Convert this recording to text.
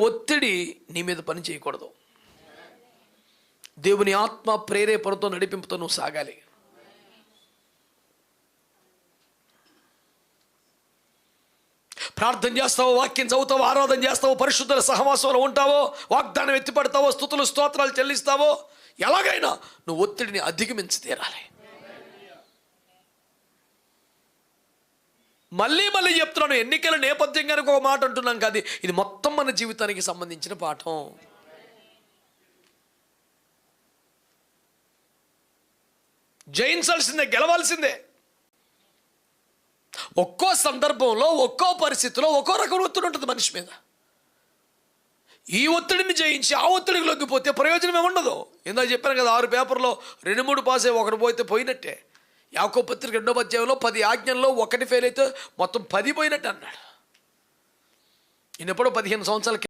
ఒత్తిడి నీ మీద పని చేయకూడదు. దేవుని ఆత్మ ప్రేరేపణతో నడిపింపుతో నువ్వు సాగాలి. ప్రార్థన చేస్తావో, వాక్యం చదువుతావో, ఆరాధన చేస్తావో, పరిశుద్ధుల సహవాసంలో ఉంటావో, వాగ్దానం ఎత్తిపడతావో, స్తుతులు స్తోత్రాలు చెల్లిస్తావో, ఎలాగైనా నువ్వు ఒత్తిడిని అధిగమించి తీరాలి. మళ్ళీ మళ్ళీ చెప్తున్నాను, ఎన్నికల నేపథ్యం కనుక ఒక మాట అంటున్నాం కాదు, ఇది మొత్తం మన జీవితానికి సంబంధించిన పాఠం. జయించాల్సిందే, గెలవాల్సిందే. ఒక్కో సందర్భంలో, ఒక్కో పరిస్థితిలో ఒక్కో రకం ఒత్తిడి ఉంటుంది మనిషి మీద. ఈ ఒత్తిడిని జయించి ఆ ఒత్తిడికి లొంగిపోతే ప్రయోజనం ఏముండదు. ఇందాక చెప్పాను కదా, 6 పేపర్లో 2-3 పాస్ అయ్యి 1 పోతే పోయినట్టే. యాకోబు పత్రిక 2వ అధ్యాయంలో 10 ఆజ్ఞల్లో 1 ఫెయిల్ అయితే మొత్తం 10 పోయినట్టు అన్నాడు. ఈయన ఎప్పుడో 15 సంవత్సరాల